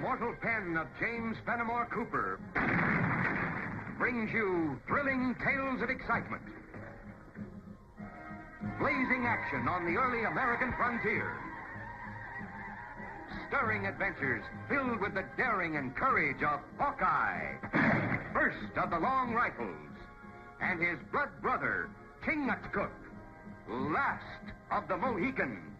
immortal pen of James Fenimore Cooper brings you thrilling tales of excitement, blazing action on the early American frontier, stirring adventures filled with the daring and courage of Hawkeye, first of the Long Rifles, and his blood brother, Chingachgook, last of the Mohicans.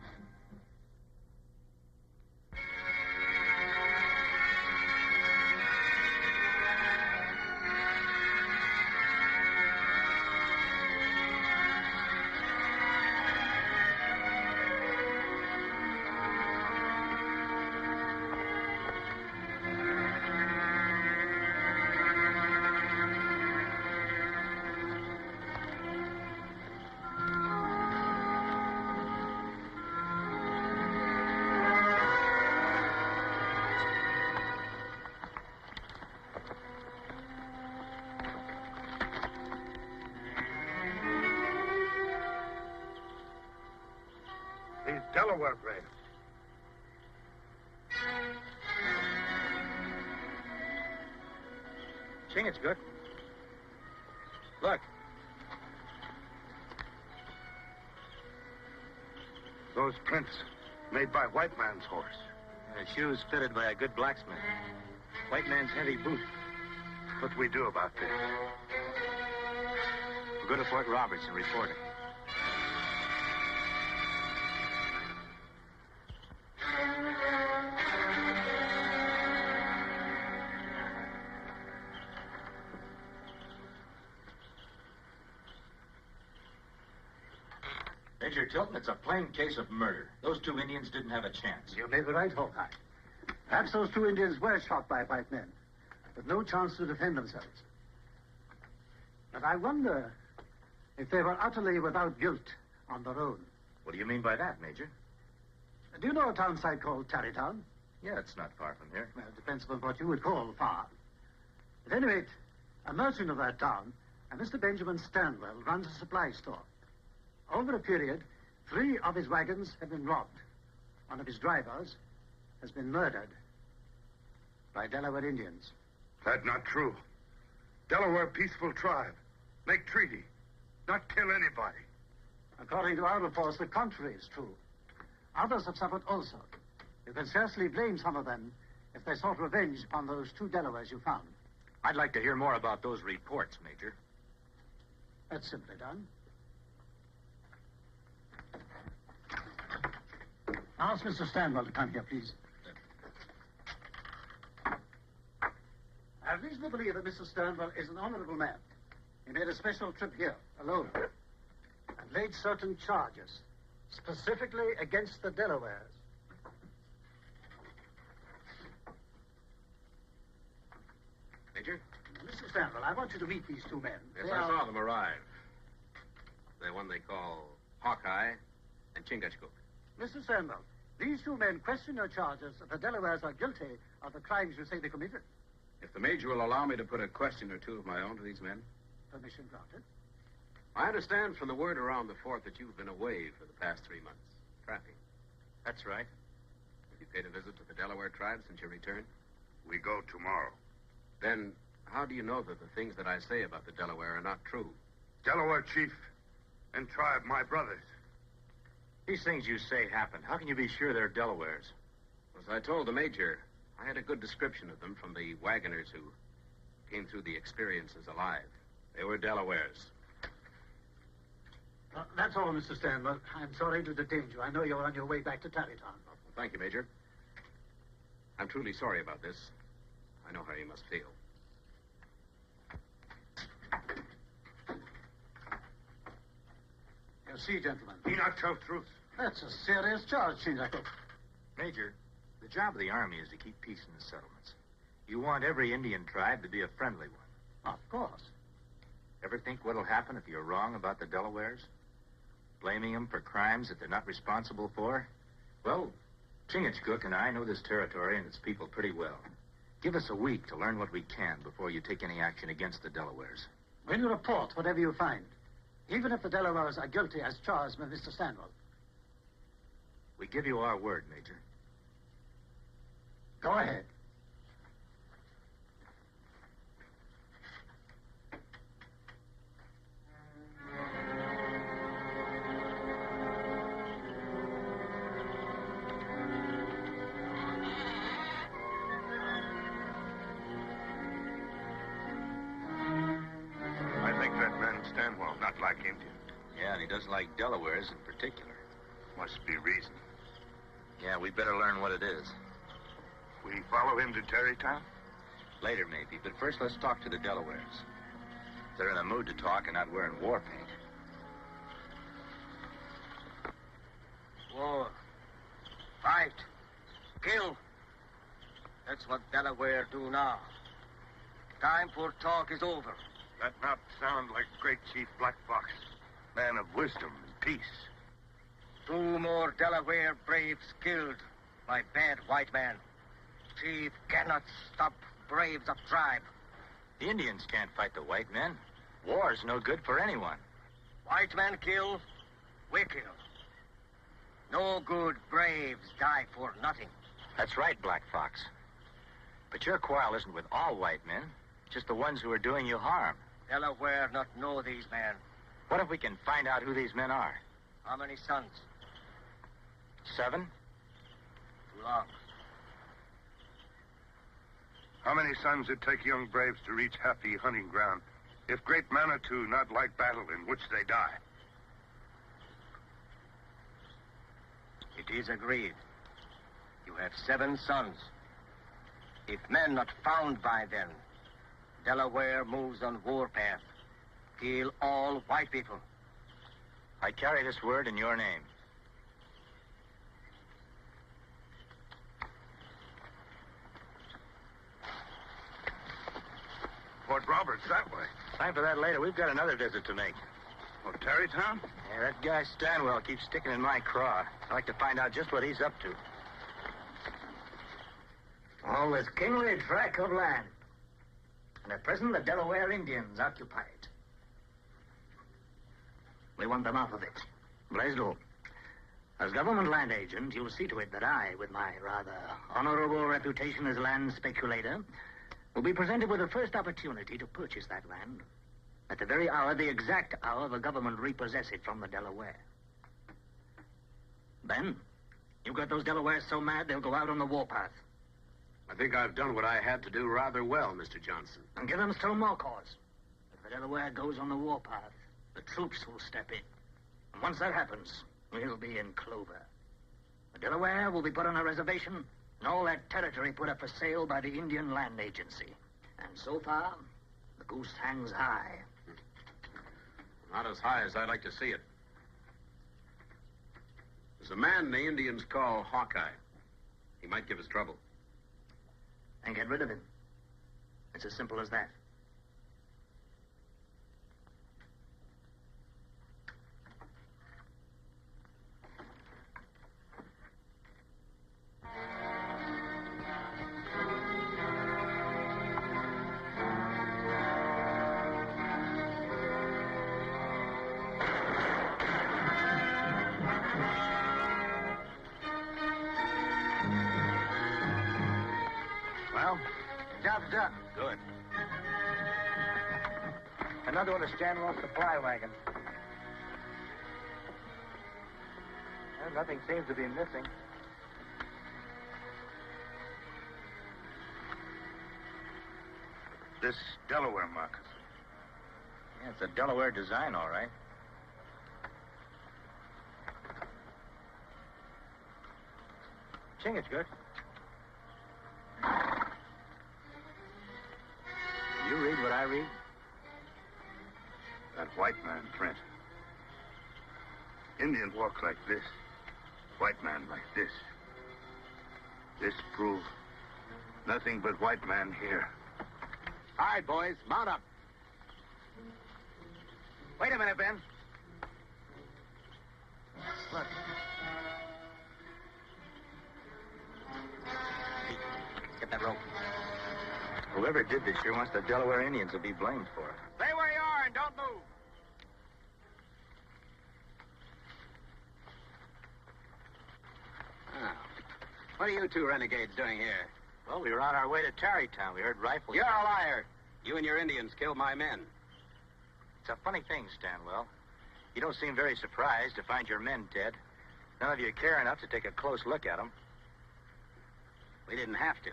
Delaware braves. Chingachgook. Look. Those prints made by white man's horse. Shoes fitted by a good blacksmith. White man's heavy boot. What we do about this? We'll go to Fort Roberts and report it. Major Tilton, it's a plain case of murder. Those two Indians didn't have a chance. You may be right, Hawkeye. Perhaps those two Indians were shot by white men, with no chance to defend themselves. But I wonder if they were utterly without guilt on their own. What do you mean by that, Major? Do you know a town site called Tarrytown? Yeah, it's not far from here. Well, it depends upon what you would call far. At any rate, a merchant of that town, a Mr. Benjamin Stanwell, runs a supply store. Over a period, 3 of his wagons have been robbed. One of his drivers has been murdered by Delaware Indians. That's not true. Delaware peaceful tribe. Make treaty. Not kill anybody. According to our reports, the contrary is true. Others have suffered also. You can scarcely blame some of them if they sought revenge upon those 2 Delawares you found. I'd like to hear more about those reports, Major. That's simply done. Ask Mr. Stanwell to come here, please. I have reason to believe that Mr. Stanwell is an honorable man. He made a special trip here, alone, and laid certain charges, specifically against the Delawares. Major? Mr. Stanwell, I want you to meet these 2 men. Yes, I saw them arrive. The one they call Hawkeye and Chingachgook. Mr. Stanwell, these 2 men question your charges that the Delawares are guilty of the crimes you say they committed. If the Major will allow me to put a question or 2 of my own to these men. Permission granted. I understand from the word around the fort that you've been away for the past 3 months, trapping. That's right. Have you paid a visit to the Delaware tribe since your return? We go tomorrow. Then how do you know that the things that I say about the Delaware are not true? Delaware chief and tribe, my brothers. These things you say happened. How can you be sure they're Delawares? As I told the Major, I had a good description of them from the wagoners who came through the experiences alive. They were Delawares. That's all, Mr. Stanwell. I'm sorry to detain you. I know you're on your way back to Tarrytown. Well, thank you, Major. I'm truly sorry about this. I know how you must feel. You see, gentlemen. He not tell truth. That's a serious charge, Chingachgook. Major, the job of the Army is to keep peace in the settlements. You want every Indian tribe to be a friendly one. Of course. Ever think what'll happen if you're wrong about the Delawares? Blaming them for crimes that they're not responsible for? Well, Chingachgook and I know this territory and its people pretty well. Give us a week to learn what we can before you take any action against the Delawares. When you report whatever you find, even if the Delawares are guilty as charged by Mr. Stanwell. We give you our word, Major. Go ahead. Stanwell not like Indians? Yeah, and he doesn't like Delawares in particular. Must be reason. Yeah, we better learn what it is. We follow him to Terrytown? Later, maybe. But first, let's talk to the Delawares. They're in the mood to talk and not wearing war paint. War. Fight. Kill. That's what Delaware do now. Time for talk is over. That not sound like great Chief Black Fox. Man of wisdom and peace. 2 more Delaware braves killed by bad white man. Chief cannot stop braves of tribe. The Indians can't fight the white men. War's no good for anyone. White men kill, we kill. No good braves die for nothing. That's right, Black Fox. But your quarrel isn't with all white men, just the ones who are doing you harm. Delaware not know these men. What if we can find out who these men are? How many sons? 7? Too long. How many sons it take young braves to reach happy hunting ground if great Manitou not like battle in which they die? It is agreed. You have 7 sons. If men not found by then, Delaware moves on warpath. Kill all white people. I carry this word in your name. Fort Roberts, that way. Time for that later. We've got another visit to make. Oh, Terrytown? Yeah, that guy Stanwell keeps sticking in my craw. I'd like to find out just what he's up to. All this kingly tract of land. And at present, the Delaware Indians occupy it. We want them off of it. Blaisdell, as government land agent, you'll see to it that I, with my rather honorable reputation as land speculator, will be presented with the first opportunity to purchase that land at the very hour, the exact hour, the government repossess it from the Delaware. Ben, you've got those Delawares so mad they'll go out on the warpath. I think I've done what I had to do rather well, Mr. Johnson. And give them still more cause. If the Delaware goes on the warpath, the troops will step in. And once that happens, we'll be in clover. The Delaware will be put on a reservation, and all that territory put up for sale by the Indian Land Agency. And so far, the goose hangs high. Not as high as I'd like to see it. There's a man the Indians call Hawkeye. He might give us trouble. And get rid of him. It's as simple as that. Well, job's done. Good. Another one of Stanwell's supply wagons. Well, nothing seems to be missing. This Delaware moccasin. Yeah, it's a Delaware design, all right. Chingachgook. You read what I read? That white man print. Indian walk like this. White man like this. This prove nothing but white man here. All right, boys, mount up. Wait a minute, Ben. Look. Get that rope. Whoever did this sure wants the Delaware Indians to be blamed for it. Stay where you are and don't move. Oh. What are you 2 renegades doing here? Well, we were on our way to Tarrytown. We heard rifles. You're a liar. You and your Indians killed my men. It's a funny thing, Stanwell. You don't seem very surprised to find your men dead. None of you care enough to take a close look at them. We didn't have to.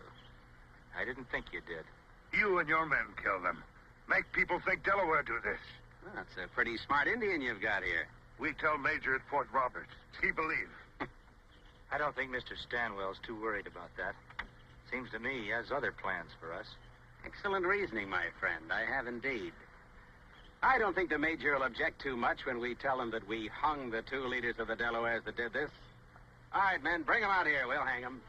I didn't think you did. You and your men kill them. Make people think Delaware do this. That's a pretty smart Indian you've got here. We tell Major at Fort Roberts. He believe. I don't think Mr. Stanwell's too worried about that. Seems to me he has other plans for us. Excellent reasoning, my friend. I have indeed. I don't think the Major will object too much when we tell him that we hung the 2 leaders of the Delawares that did this. All right, men, bring them out here. We'll hang them.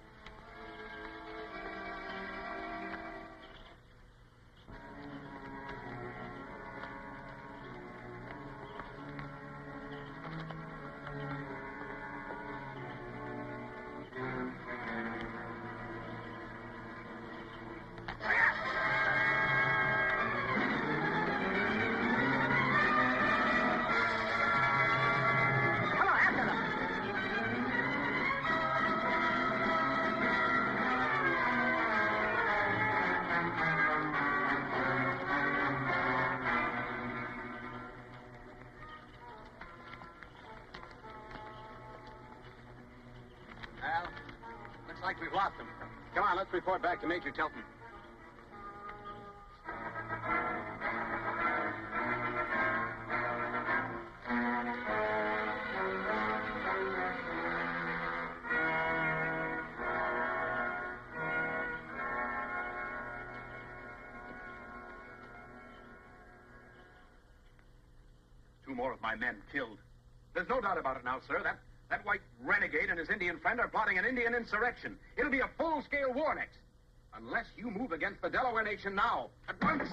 Well, looks like we've lost them. Come on, let's report back to Major Tilton. Two more of my men killed. There's no doubt about it now, sir. That white renegade and his Indian friend are plotting an Indian insurrection. It'll be a full-scale war next. Unless you move against the Delaware nation now. At once.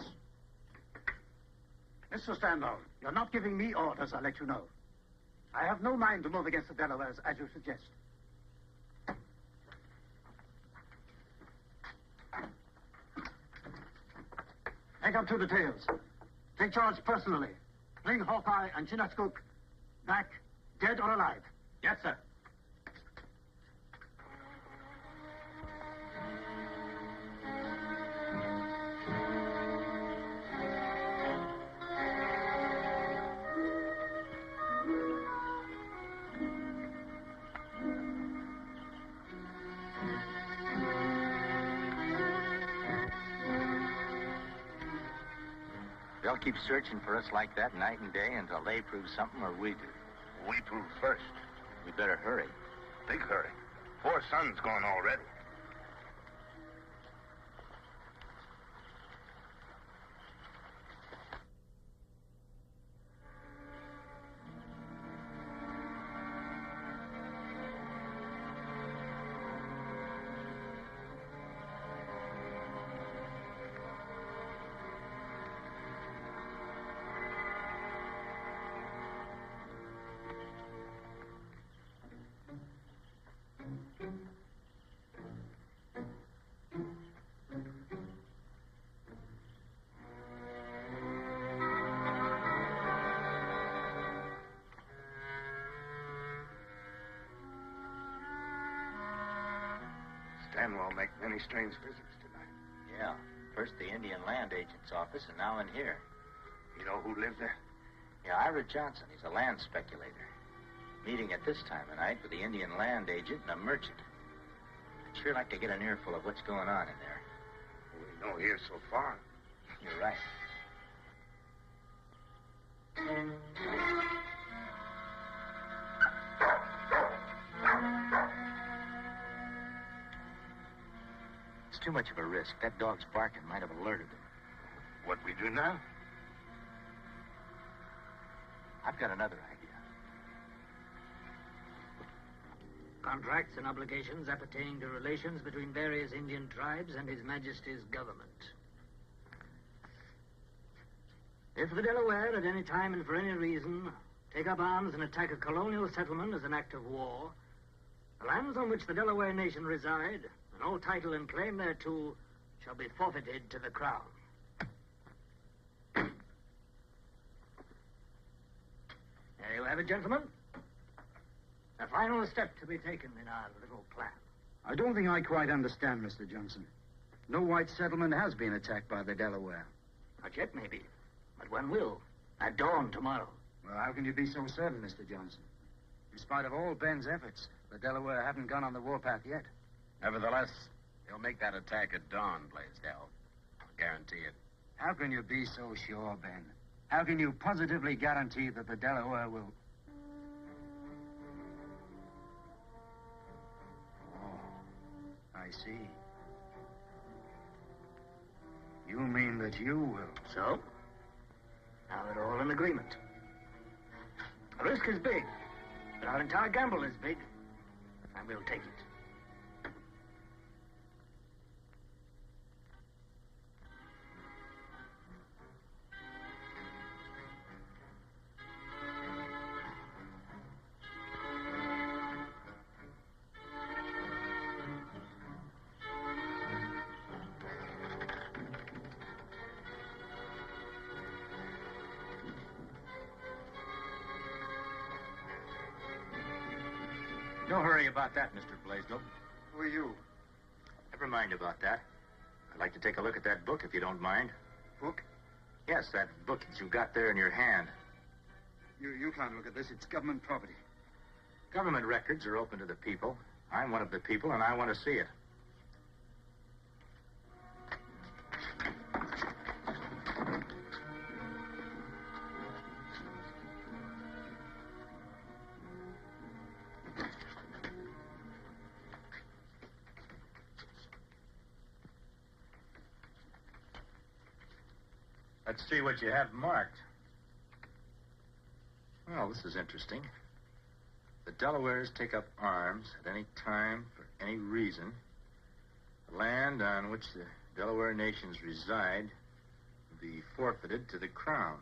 Mr. Stanwell, you're not giving me orders, I'll let you know. I have no mind to move against the Delawares, as you suggest. Make up 2 details. Take charge personally. Bring Hawkeye and Chingachgook back, dead or alive. Yes, sir. They'll keep searching for us like that night and day until they prove something or we do. We prove first. We better hurry. Big hurry. 4 sons gone already. Stanwell make many strange visits tonight. Yeah. First the Indian Land Agent's office, and now in here. You know who lives there? Yeah, Ira Johnson. He's a land speculator. Meeting at this time of night with the Indian Land Agent and a merchant. I'd sure like to get an earful of what's going on in there. We know here so far. You're right. It's too much of a risk. That dog's barking might have alerted him. What we do now? I've got another idea. Contracts and obligations appertaining to relations between various Indian tribes and His Majesty's government. If the Delaware, at any time and for any reason, take up arms and attack a colonial settlement as an act of war, the lands on which the Delaware nation reside, and all title and claim thereto, shall be forfeited to the Crown. There you have it, gentlemen. A final step to be taken in our little plan. I don't think I quite understand, Mr. Johnson. No white settlement has been attacked by the Delaware. Not yet, maybe. But one will. At dawn tomorrow. Well, how can you be so certain, Mr. Johnson? In spite of all Ben's efforts, the Delaware haven't gone on the warpath yet. Nevertheless, he'll make that attack at dawn, Blaisdell. I'll guarantee it. How can you be so sure, Ben? How can you positively guarantee that the Delaware will... Oh, I see. You mean that you will? So? Now we're all in agreement. The risk is big, but our entire gamble is big, and we'll take it. No hurry about that, Mr. Blaisdell. Who are you? Never mind about that. I'd like to take a look at that book, if you don't mind. Book? Yes, that book that you got there in your hand. You can't look at this. It's government property. Government records are open to the people. I'm one of the people, and I want to see it. Let's see what you have marked. Well, this is interesting. The Delawares take up arms at any time for any reason. The land on which the Delaware nations reside will be forfeited to the crown.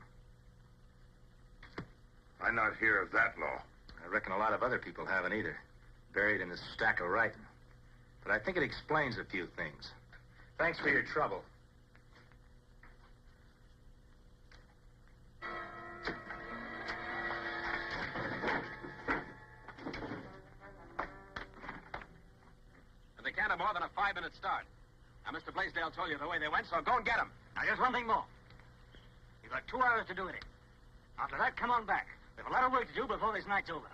I not hear of that law. I reckon a lot of other people haven't either. Buried in this stack of writing. But I think it explains a few things. Thanks for your trouble. They can't have more than a 5-minute start. Now, Mr. Blaisdell told you the way they went, so go and get them. Now, just one thing more. You've got 2 hours to do it in. After that, come on back. We have a lot of work to do before this night's over.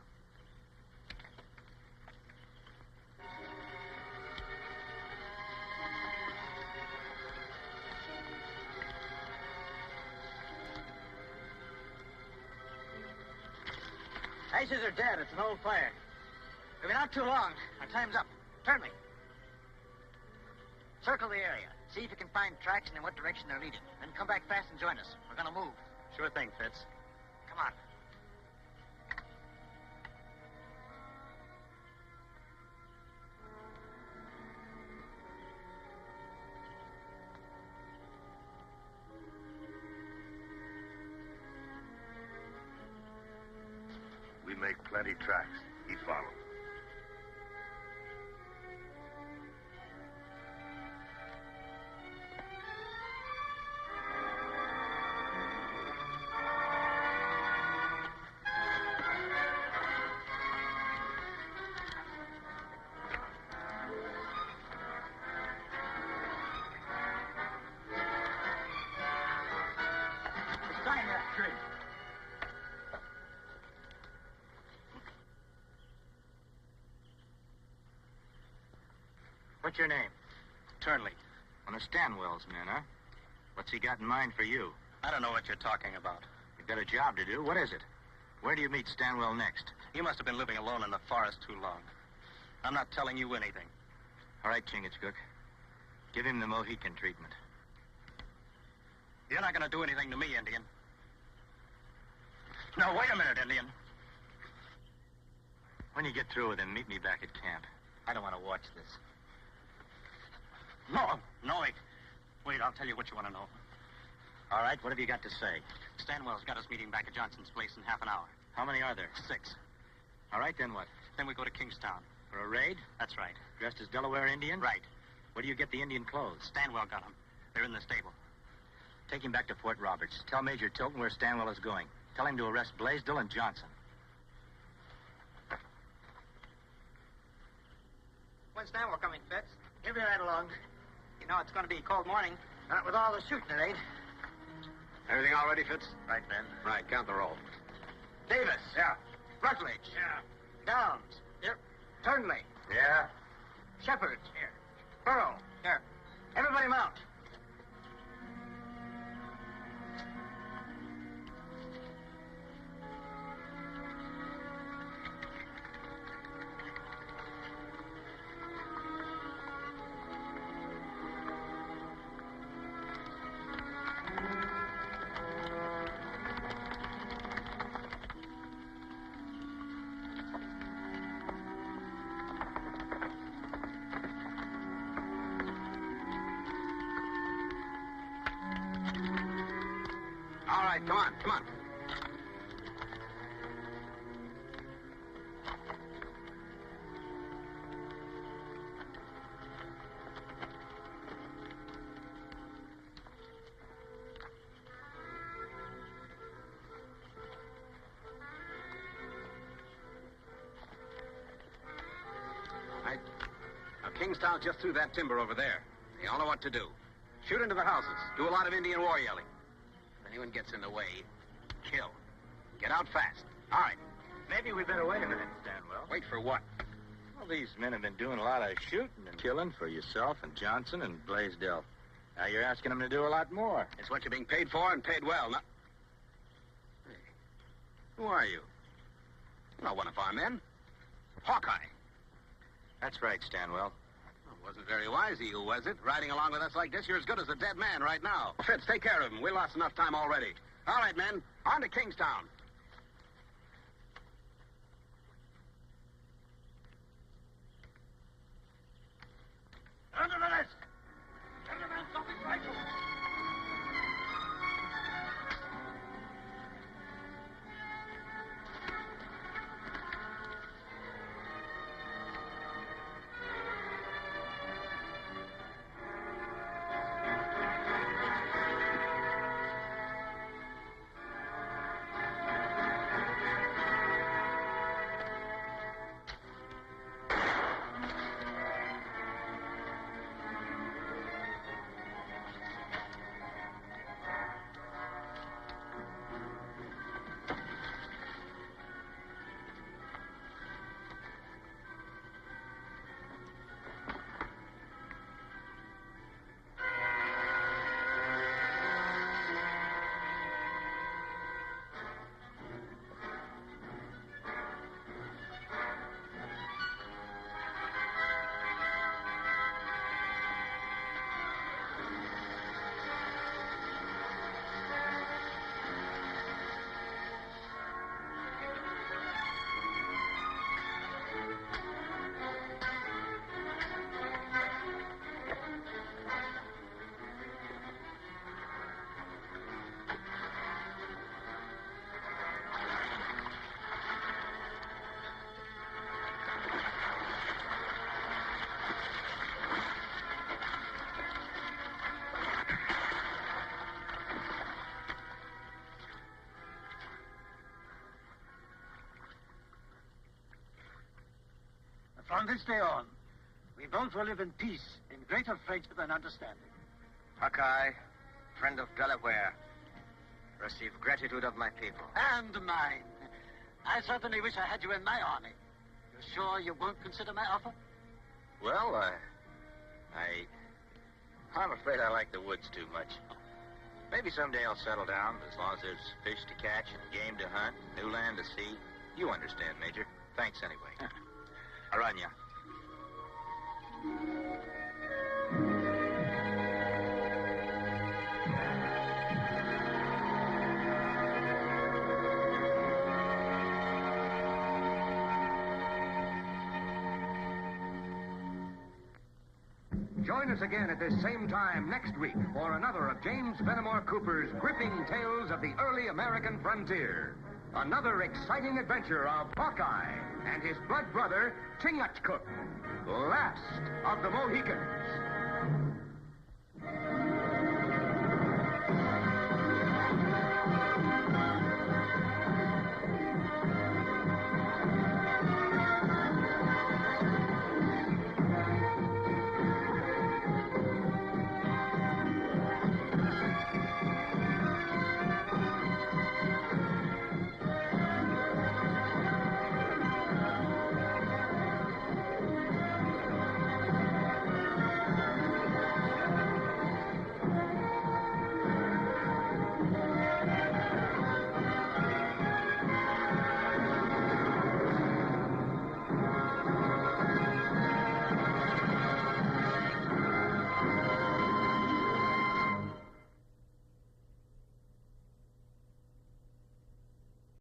Aces are dead. It's an old fire. We've been out too long. Our time's up. Turn me. Circle the area. See if you can find tracks and in what direction they're leading. Then come back fast and join us. We're going to move. Sure thing, Fitz. Come on. We make plenty tracks. He follows. Sign that tree. What's your name? Turnley. One of Stanwell's men, huh? What's he got in mind for you? I don't know what you're talking about. You've got a job to do. What is it? Where do you meet Stanwell next? You must have been living alone in the forest too long. I'm not telling you anything. All right, Chingachgook. Give him the Mohican treatment. You're not going to do anything to me, Indian. No, wait a minute, Indian. When you get through with him, meet me back at camp. I don't want to watch this. No, wait. Wait, I'll tell you what you want to know. All right, what have you got to say? Stanwell's got us meeting back at Johnson's place in half an hour. How many are there? 6. All right, then what? Then we go to Kingstown. For a raid? That's right. Dressed as Delaware Indians? Right. Where do you get the Indian clothes? Stanwell got them. They're in the stable. Take him back to Fort Roberts. Tell Major Tilton where Stanwell is going. Tell him to arrest Blaisdell and Johnson. When's Stanwell coming, Fitz? He'll be right along. You know it's going to be a cold morning. Not with all the shooting it ain't. Everything all ready, Fitz? Right, Ben. Right, count the roll. Davis. Yeah. Rutledge. Yeah. Downs. Here. Turnley. Yeah. Shepard. Here. Burrow. Here. Everybody mount. right, come on, come on. Kingstown just threw that timber over there. They all know what to do. Shoot into the houses. Do a lot of Indian war yelling. If anyone gets in the way, kill. Get out fast. All right. Maybe we better wait a minute, Stanwell. Wait for what? Well, these men have been doing a lot of shooting and killing for yourself and Johnson and Blaisdell. Now you're asking them to do a lot more. It's what you're being paid for and paid well. Not... Hey, who are you? Not one of our men. Hawkeye. That's right, Stanwell. Wasn't very wise of you, was it? Riding along with us like this, you're as good as a dead man right now. Fitz, take care of him. We lost enough time already. All right, men, on to Kingstown. Under the desk! Gentlemen, something's rifle! From this day on, we both will live in peace, in greater friendship and understanding. Hawkeye, friend of Delaware, receive gratitude of my people. And mine. I certainly wish I had you in my army. You're sure you won't consider my offer? Well, I'm afraid I like the woods too much. Maybe someday I'll settle down, as long as there's fish to catch and game to hunt, new land to see. You understand, Major. Thanks anyway. Aranya. Join us again at this same time next week for another of James Fenimore Cooper's gripping tales of the early American frontier. Another exciting adventure of Hawkeye and his blood brother, Chingachgook, last of the Mohicans.